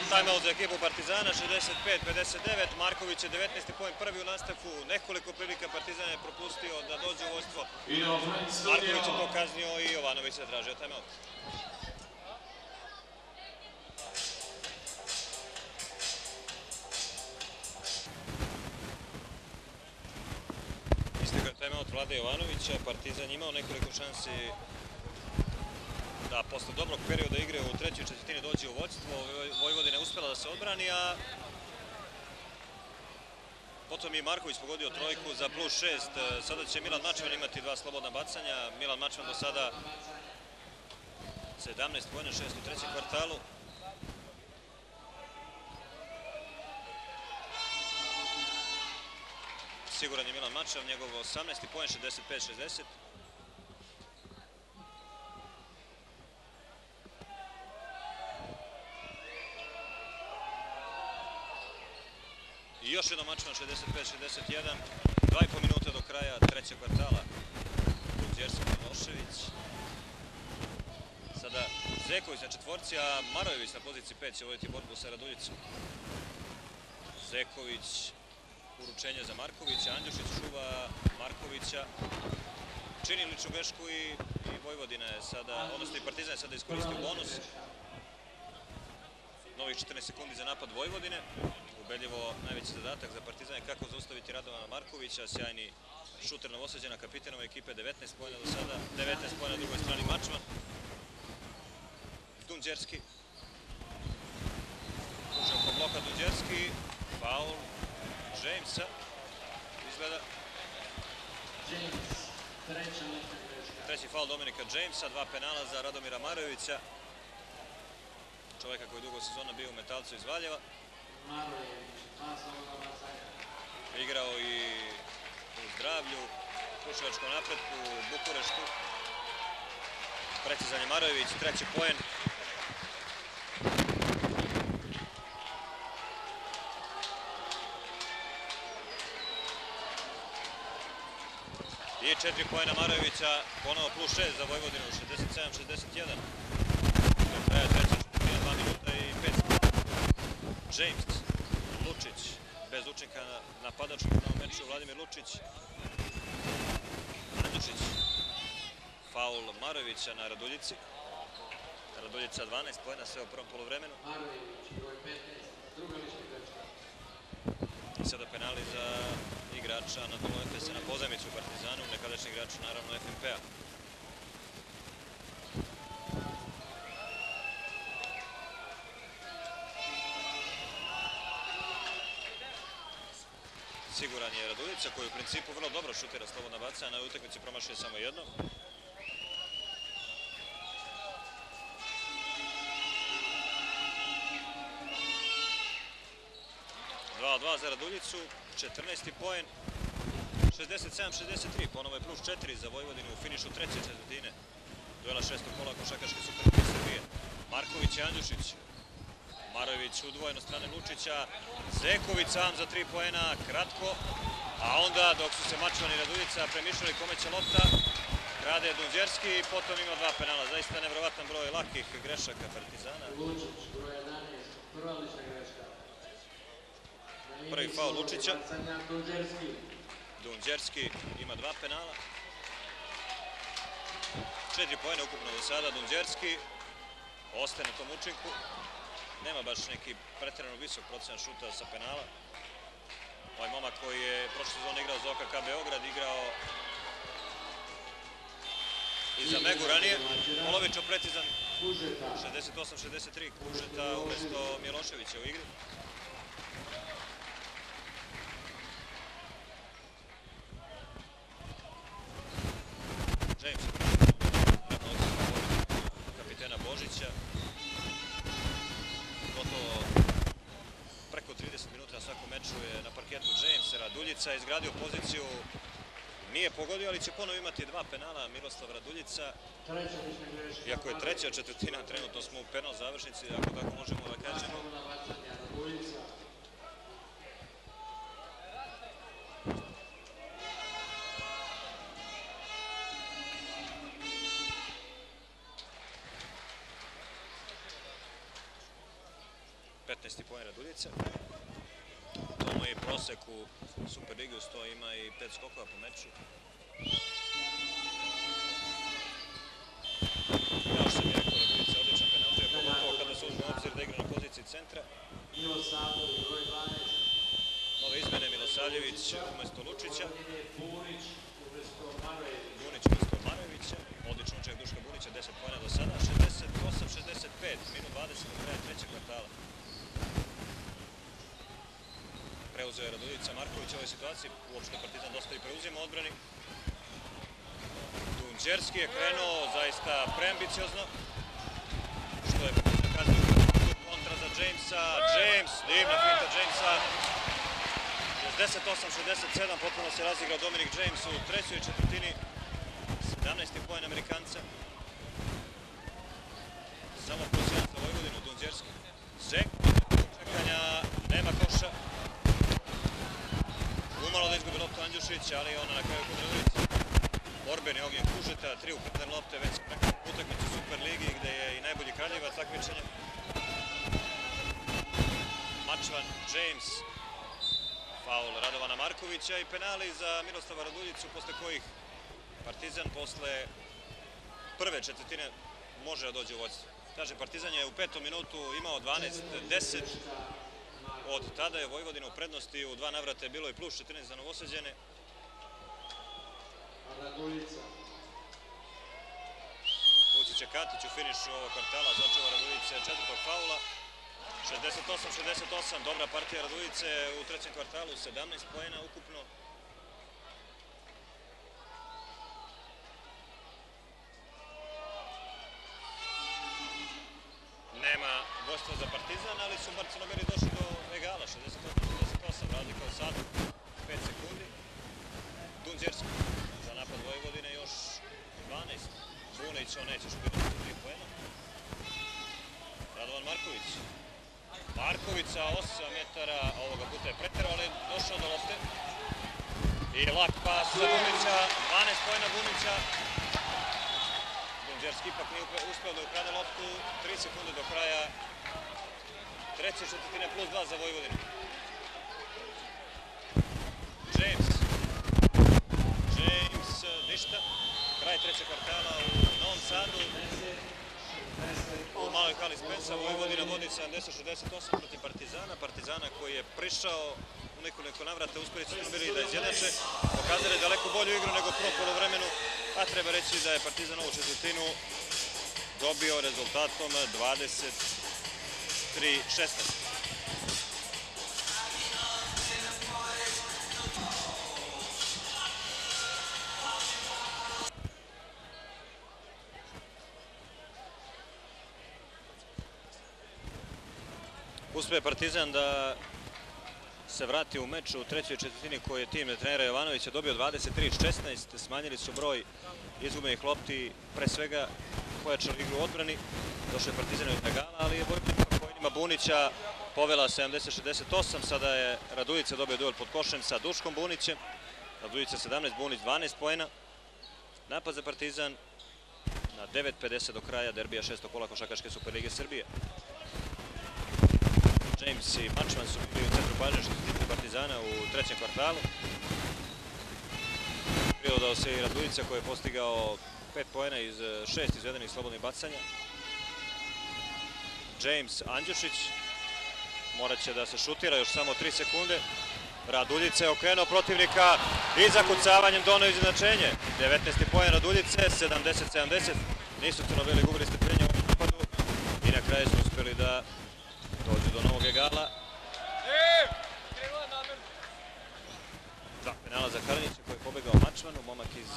Timeout za ekipu Partizana, 65-59. Marković je 19. poen prvi u nastavku. Nekoliko prilika Partizan je propustio da dođe u vodstvo. Marković je to kaznio i Jovanović je tražio timeout. Istekao timeout Vlade Jovanovića. Partizan imao nekoliko šansi da posle dobrog perioda igre u trećoj četvrtini dođe u vodstvo. Vojvodina je uspela da se odbrani, a potom je Marković pogodio trojku za plus 6. Sada će Milan Mačvan imati dva slobodna bacanja. Milan Mačvan do sada 17 poena, 6 u trećem kvartalu. Siguran je Milan Mačvan, njegov 18. poen, 65-60. I još jednom Mačvan, 65-61. 2,5 minuta do kraja trećeg kvartala. Đerski Milošević. Sada Zeković na četvorci, a Marojević na poziciji 5 će voditi borbu sa Raduljicom. Zeković, uručenje za Markovića, Andjušić čuva Markovića. Čini ličnu grešku i Vojvodina je sada, odnosno i Partizan je sada iskoristio bonus. Novih 14 sekundi za napad Vojvodine. Ubedljivo najveći zadatak za Partizan je kako zaustaviti Radovana Markovića, sjajni šuter Novosađana, kapitanove ekipe, 19 pojena do sada, 19 pojena na drugoj strani Mačvan. Dunđerski. Uče oko bloka Dunđerski, faul Jamesa, izgleda. Treći faul Dominika Jamesa, dva penala za Radomira Marojevića, čoveka koji je dugo sezona bio u Metalcu iz Valjeva. Igrao i u Zdravlju, Kruševačkom napretku, u Bukureštu. Precizan je Marojević, treći poen. I 4 poena Marojevića, ponovo plus 6 za Vojvodinu, 67-61. Do kraja treća četvrtina, 2 minuta i 5 sekundi. James, Lučić, bez učinka napadač u prvom meču, Vladimir Lučić. Andjušić, faul Marojevića na Raduljici. Raduljica 12 poena, sve u prvom polovremenu. I sada penali za igrača Anadolu Efesa na pozajmicu u Partizanu, nekadašnji igrač naravno FNP-a. Siguran je Raduljica koji u principu vrlo dobro šutira slobodna bacanja, na utakmici promašuje samo jedno. Za Raduljicu, 14. poen, 67-63, ponovo je plus 4 za Vojvodinu u finišu treće četvrtine. Duela šestog kola košarkaške Superlige Srbije. Marković i Andjušić. Marojević udvojeno strane Lučića. Zeković sam za 3 poena, kratko. A onda dok su se Mačvan i Raduljica premišljali kome će lopta, krade Dunđerski i potom ima dva penala. Zaista nevjerovatan broj lakih grešaka Partizana. Lučić, broj 11, prva lična greška. Prvi faul Lučića. Dunđerski ima dva penala. 4 poena ukupno do sada. Dunđerski ostaje na tom učinku. Nema baš neki pretjerano visok procenat šuta sa penala. Ovaj momak koji je prošle sezone igrao za OKK Beograd, igrao i za Megu ranije. Polovično precizan 68-63 Kužeta umesto Miloševića u igri. James kapitena Božića. Gotovo preko 30 minuta na svakom meču je na parketu James. Raduljica je izgradio poziciju, nije pogodio, ali će ponovo imati dva penala Miroslav Raduljica. Iako je treća četvrtina, trenutno smo u penal završnici, ako tako možemo da kažemo. 15. poen Raduljice. To mu je i prosek u Superligi, uz to ima i 5 skokova po meču. Kao što sam je rekao, Raduljica odličan penalčija, pogotovo kada se uzme u obzir da igra na poziciji centra. Nove izmene, Milosavljević umjesto Lučića. Bunić umjesto Marojevića. Odlično ček Duška Bunića, 10 poena do sada, 68-65, minut 20 do kraja trećeg kvartala. Preuzeo je Raduljica, Marković u ovoj situaciji, uopšte Partizan dosta i preuzima odbrani. Dunđerski je krenuo zaista preambiciozno, što je pokazano kontra za Jamesa. James, divna finta Jamesa. 68-67, potpuno se razigrao Dominik James u trećoj četvrtini. 17. poen Amerikanca. Samo plus 1 za Vojvodinu, Dunđerski. Zeković, čekanja, nema koša. Umalo da izgubi loptu Andjušić, ali ona na kraju kod Raduljice. Borbeni ognjen Kužeta, 3 ukradene lopte, već preko utakmicu u Superligi, gde je i najbolji kraljevac takmičenja. Mačvan, James, faul Radovana Markovića i penali za Miroslava Raduljicu, posle kojih Partizan posle prve četvrtine može da dođe u vođstvo. Kaže, Partizan je u 5. minutu imao 12-10, od tada je Vojvodina u prednosti, u 2 navrata je bilo i plus 14 za Novosađene. Vučić je Katić u finišu ovog kvartala, začeva Raduljice 4. faula. 68-68, dobra partija Raduljice u trećem kvartalu, 17 poena ukupno. Nema vodstva za Partizan, ali su Barceloneri došli do egala, 68-68, razlika od satu, 5 sekundi. Dunđerski za napad Vojvodine još 12. Bunić, on neće šupiti 3 poena. Radovan Marković. Marković sa 8 metara, ovoga puta je preterao, ali došao do lopte. I lak pas za Bunića, 12 poena Bunića. Dunđerski ipak nije uspeo da ukrade loptu, 3 sekunde do kraja treće četvrtine plus 2 za Vojvodinu. James, ništa. Kraj trećeg kvartala u Novom Sadu. U maloj hali Spensa Vojvodina vodi 70-68 protiv Partizana koji je prišao u nekoliko navrata, uspeli su bili da izjednače, pokazali daleko bolju igru nego prvo polovremenu, a treba reći da je Partizan ovu četvrtinu dobio rezultatom 23-16. Uspije Partizan da se vrati u meč u trećoj četvrtini koji je tim trenera Jovanovića dobio 23-16. Smanjili su broj izgubljenih lopti, pre svega pojačali igru u odbrani. Došao je Partizan od egala, ali je Vojvodina poenima Bunića povela 70-68. Sada je Raduljica dobio duel pod košem sa Duškom Bunićem. Raduljica 17, Bunić 12 poena. Napad za Partizan na 9:50 do kraja derbija 6. kola Košarkaške Superlige Srbije. James i Mačvan su bili u centru pažnje što se tiče Partizana u trećem kvartalu. Prilodao se i Raduljica koji je postigao 5 poena iz 6 izvedenih slobodnih bacanja. James, Andjušić, morat će da se šutira još samo 3 sekunde. Raduljica je okrenuo protivnika i zakucavanjem doneo izjednačenje. 19. poen Raduljice, 70-70. Nisu crno-beli gubili strpljenje u ovom napadu i na kraju su uspjeli da dođu do novog egala. 2 penala za Kalinića koji je pobegao Mačvanu, momak iz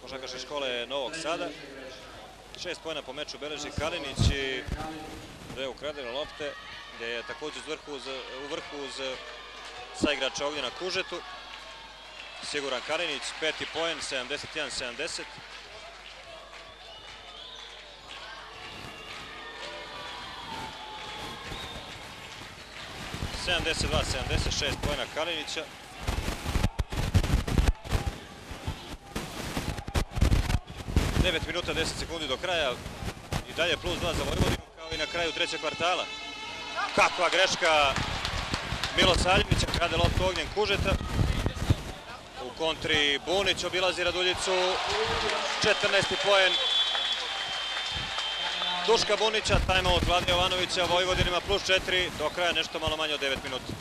košarkaške škole Novog Sada. 6 poena po meču beleži Kalinić i 2 ukradene lopte, gde je također u vrhu uz saigrača Ognjena Kužetu. Siguran Kalinić, 5. poen, 71-70. (72-76) poena Kalinića. Devet minuta 10 sekundi do kraja i dalje plus 2 za Vojvodinu kao i na kraju trećeg kvartala. Kakva greška Milo Saljevića, krade loptu Ognjen Kužeta. U kontri Bunić obilazi Raduljicu, 14. poen Duška Bunića, timeout Vlade Jovanovića, Vojvodinima plus 4, do kraja nešto malo manje od 9 minuta.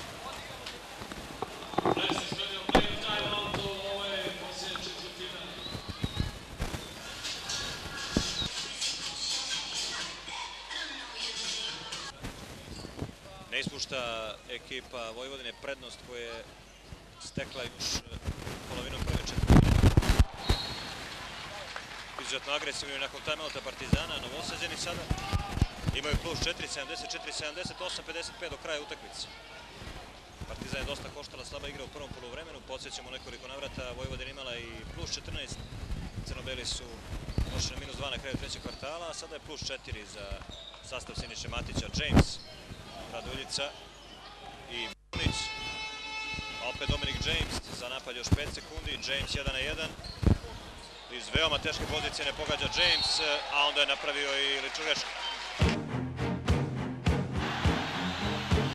Ne ispušta ekipa Vojvodine prednost koju je stekla još polovinom prve četvrtine. Izuzetno agresivni nakon timeouta Partizana, Novosađeni sada imaju plus 4, 74, 78, 55 do kraja utakmice. Partizan je dosta koštala, slaba igra u prvom poluvremenu, podsjećamo nekoliko navrata, Vojvodina imala i plus 14, Crnobeli su došli na minus 2 na kraju trećeg kvartala, a sada je plus 4 za sastav Siniše Matića, James, Raduljica i Bunić. Opet Dominik James za napad još 5 sekundi, James 1 na 1. Iz veoma teške pozicije ne pogađa James, a onda je napravio i ličnu grešku.